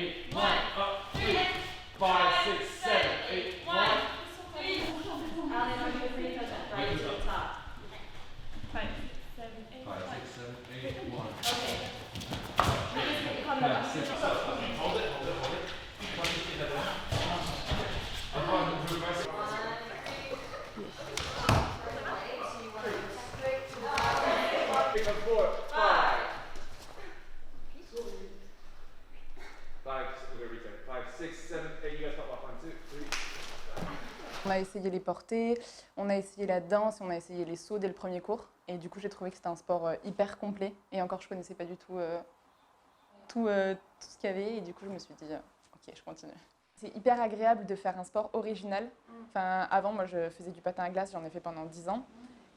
8, 1, up, 3, 5, 6, 7, 8, 1. Right to the top. 5, 7, 8. 5, 6, 7, 8, 1. Okay. Yeah, 6, hold it. One, two, three, that's it. Up on the reverse. Pick up 4, 5. 5, 6, 7, 8. You guys pop off 1, 2, 3. On a essayé les portées, on a essayé la danse, on a essayé les sauts dès le premier cours. Et du coup, j'ai trouvé que c'était un sport hyper complet. Et encore, je connaissais pas du tout tout ce qu'il y avait. Et du coup, je me suis dit, ok, je continue. C'est hyper agréable de faire un sport original. Enfin, avant, moi, je faisais du patin à glace, j'en ai fait pendant 10 ans.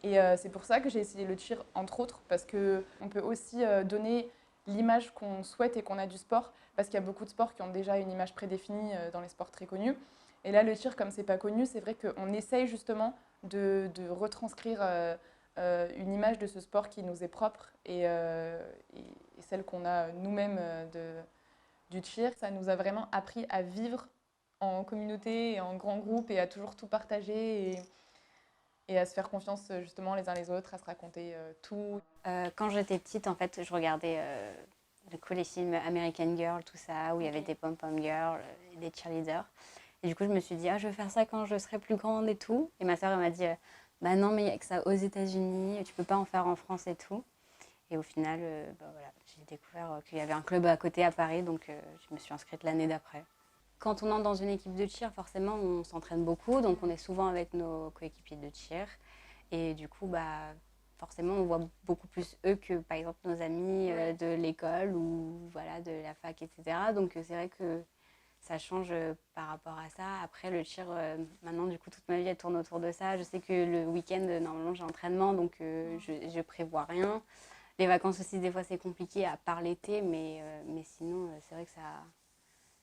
Et c'est pour ça que j'ai essayé le tir, entre autres, parce qu'on peut aussi donner l'image qu'on souhaite et qu'on a du sport, parce qu'il y a beaucoup de sports qui ont déjà une image prédéfinie dans les sports très connus. Et là, le tir, comme c'est pas connu, c'est vrai qu'on essaye justement de retranscrire une image de ce sport qui nous est propre et celle qu'on a nous-mêmes du tir. Ça nous a vraiment appris à vivre en communauté et en grand groupe et à toujours tout partager et à se faire confiance justement les uns les autres, à se raconter tout. Quand j'étais petite, en fait, je regardais les films American Girl, tout ça, où il y avait des pom-pom girls, des cheerleaders. Et du coup, je me suis dit, je vais faire ça quand je serai plus grande et tout. Et ma sœur, elle m'a dit, bah non, mais il n'y a que ça aux États-Unis, tu peux pas en faire en France et tout. Et au final, voilà, j'ai découvert qu'il y avait un club à côté à Paris, donc je me suis inscrite l'année d'après. Quand on entre dans une équipe de cheer, forcément, on s'entraîne beaucoup, donc on est souvent avec nos coéquipiers de cheer. Et du coup, forcément, on voit beaucoup plus eux que, par exemple, nos amis de l'école ou voilà, de la fac, etc. Donc c'est vrai que ça change par rapport à ça. Après, le cheer, maintenant, du coup, toute ma vie, elle tourne autour de ça. Je sais que le week-end, normalement, j'ai entraînement, donc je prévois rien. Les vacances aussi, des fois, c'est compliqué, à part l'été, mais sinon, c'est vrai que ça...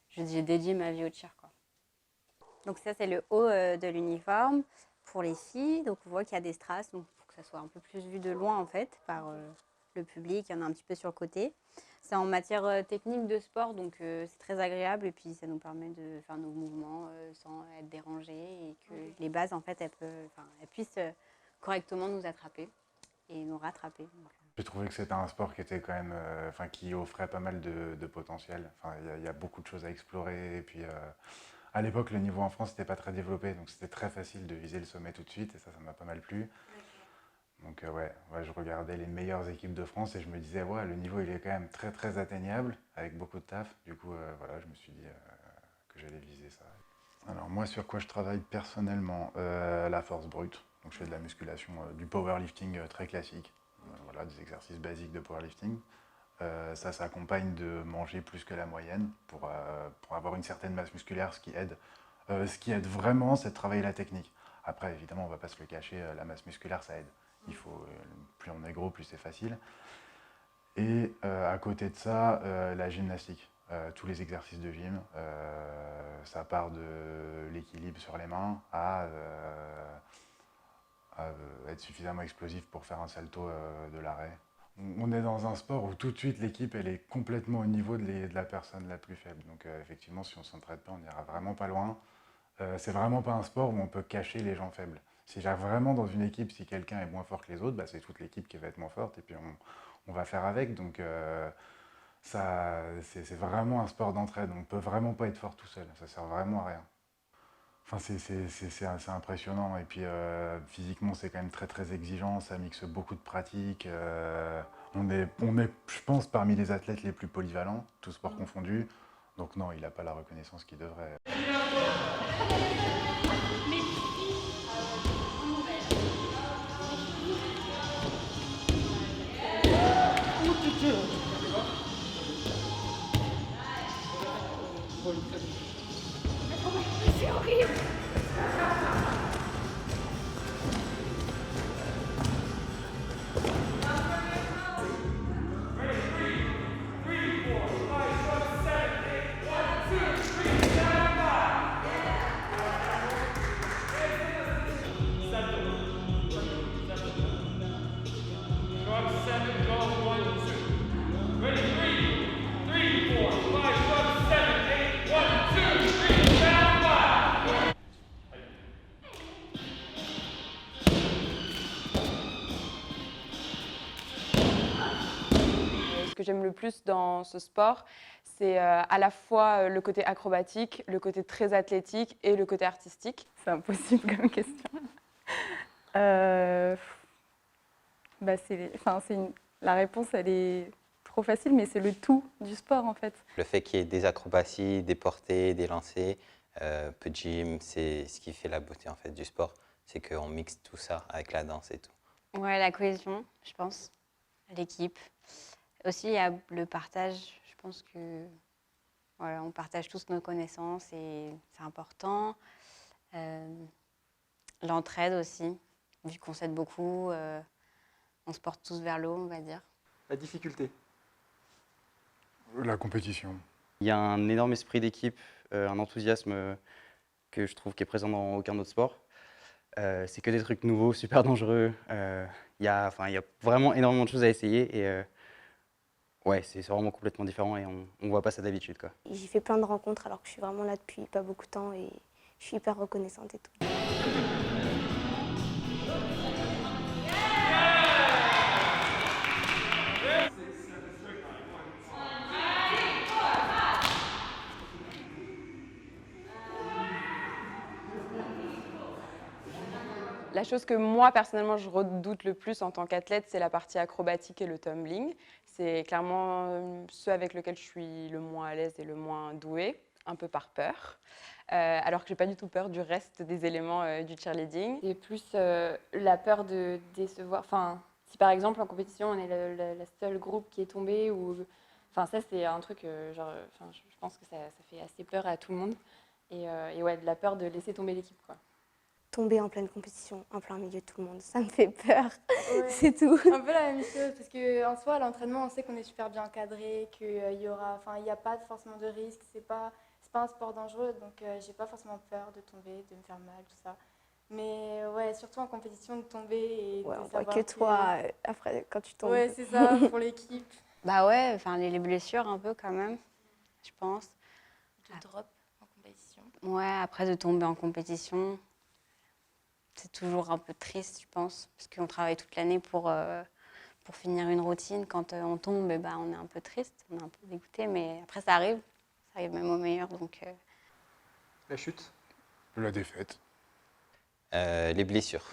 J'ai dédié ma vie au cheer, quoi. Donc ça, c'est le haut de l'uniforme pour les filles. Donc on voit qu'il y a des strass, donc pour que ça soit un peu plus vu de loin, en fait, par le public. Il y en a un petit peu sur le côté. C'est en matière technique de sport, donc c'est très agréable. Et puis, ça nous permet de faire nos mouvements sans être dérangés et que les bases, en fait, elles puissent correctement nous attraper et nous rattraper. J'ai trouvé que c'était un sport qui était quand même, qui offrait pas mal de potentiel. Il y a beaucoup de choses à explorer. Et puis, à l'époque, le niveau en France n'était pas très développé, donc c'était très facile de viser le sommet tout de suite. Et ça m'a pas mal plu. Donc ouais, je regardais les meilleures équipes de France et je me disais, le niveau il est quand même très très atteignable avec beaucoup de taf. Du coup, je me suis dit que j'allais viser ça. Alors moi, sur quoi je travaille personnellement, la force brute. Donc je fais de la musculation, du powerlifting très classique. Voilà, des exercices basiques de powerlifting. Ça s'accompagne de manger plus que la moyenne pour avoir une certaine masse musculaire, ce qui aide. Ce qui aide vraiment, c'est de travailler la technique. Après, évidemment, on ne va pas se le cacher, la masse musculaire, ça aide. Plus on est gros, plus c'est facile. Et à côté de ça, la gymnastique. Tous les exercices de gym, ça part de l'équilibre sur les mains à être suffisamment explosif pour faire un salto de l'arrêt. On est dans un sport où tout de suite l'équipe elle est complètement au niveau de la personne la plus faible. Donc effectivement, si on ne s'entraide pas, on n'ira vraiment pas loin. C'est vraiment pas un sport où on peut cacher les gens faibles. Si j'arrive vraiment dans une équipe, si quelqu'un est moins fort que les autres, c'est toute l'équipe qui va être moins forte et puis on va faire avec. Donc c'est vraiment un sport d'entraide. On ne peut vraiment pas être fort tout seul. Ça sert vraiment à rien. Enfin, c'est impressionnant et puis physiquement c'est quand même très très exigeant, ça mixe beaucoup de pratiques. On est, je pense, parmi les athlètes les plus polyvalents, tous sports confondus. Donc non, il n'a pas la reconnaissance qu'il devrait. C'est horrible. Ready, 3, 4, 5, 6, 7. j'aime le plus dans ce sport, c'est à la fois le côté acrobatique, le côté très athlétique et le côté artistique. C'est impossible comme question. La réponse, elle est trop facile, mais c'est le tout du sport en fait. Le fait qu'il y ait des acrobaties, des portées, des lancers, peu de gym, c'est ce qui fait la beauté en fait du sport. C'est qu'on mixe tout ça avec la danse et tout. Ouais, la cohésion, je pense, l'équipe. Aussi, il y a le partage. Je pense que voilà, on partage tous nos connaissances et c'est important. L'entraide aussi, vu qu'on s'aide beaucoup, on se porte tous vers le haut, on va dire. La difficulté. La compétition. Il y a un énorme esprit d'équipe, un enthousiasme que je trouve qui est présent dans aucun autre sport. C'est que des trucs nouveaux, super dangereux. Il y a vraiment énormément de choses à essayer et ouais, c'est vraiment complètement différent et on ne voit pas ça d'habitude, quoi. J'ai fait plein de rencontres alors que je suis vraiment là depuis pas beaucoup de temps et je suis hyper reconnaissante et tout. La chose que moi, personnellement, je redoute le plus en tant qu'athlète, c'est la partie acrobatique et le tumbling. C'est clairement ce avec lequel je suis le moins à l'aise et le moins douée, un peu par peur. Alors que je n'ai pas du tout peur du reste des éléments du cheerleading. C'est plus la peur de décevoir. Enfin, si par exemple en compétition, on est la seule groupe qui est tombé, enfin ça c'est un truc, je pense que ça fait assez peur à tout le monde. Et ouais, de la peur de laisser tomber l'équipe, quoi. Tomber en pleine compétition, en plein milieu de tout le monde, ça me fait peur, Ouais. c'est tout. Un peu la même chose, parce qu'en soi, à l'entraînement, on sait qu'on est super bien encadré, qu'il y aura, enfin, il n'y a pas forcément de risque, c'est pas un sport dangereux, donc j'ai pas forcément peur de tomber, de me faire mal, tout ça. Mais ouais, surtout en compétition, de tomber et Ouais, de on voit savoir que toi, après, quand tu tombes. Ouais, c'est ça, pour l'équipe. Bah ouais, enfin les blessures un peu quand même, je pense. De drop en compétition. Ouais, après de tomber en compétition, c'est toujours un peu triste, je pense, parce qu'on travaille toute l'année pour finir une routine. Quand on tombe, on est un peu triste, on est un peu dégoûté, mais après ça arrive même au meilleur. Donc, La chute. La défaite. Les blessures.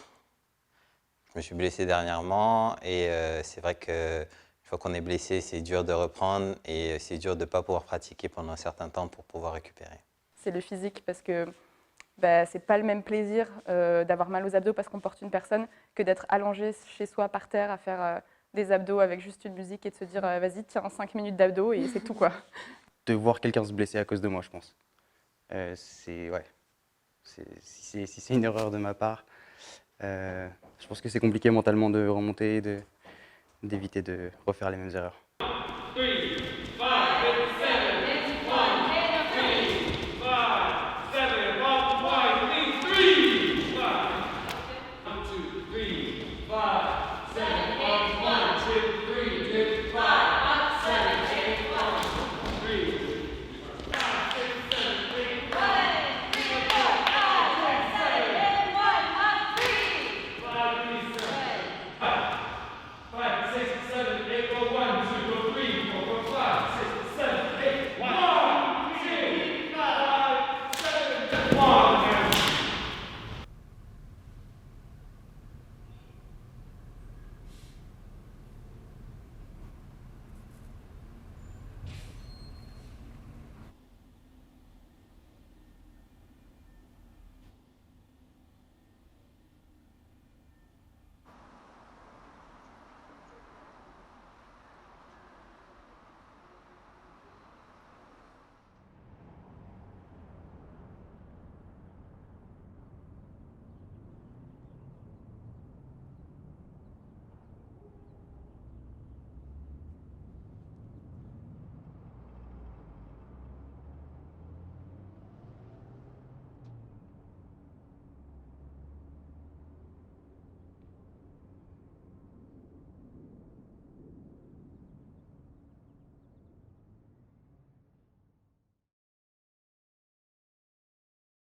Je me suis blessé dernièrement et c'est vrai qu'une fois qu'on est blessé, c'est dur de reprendre et c'est dur de ne pas pouvoir pratiquer pendant un certain temps pour pouvoir récupérer. C'est le physique parce que c'est pas le même plaisir d'avoir mal aux abdos parce qu'on porte une personne que d'être allongé chez soi par terre à faire des abdos avec juste une musique et de se dire vas-y, tiens, 5 minutes d'abdos et c'est tout, quoi. De voir quelqu'un se blesser à cause de moi, je pense. Si c'est une erreur de ma part, je pense que c'est compliqué mentalement de remonter et d'éviter de refaire les mêmes erreurs. 3,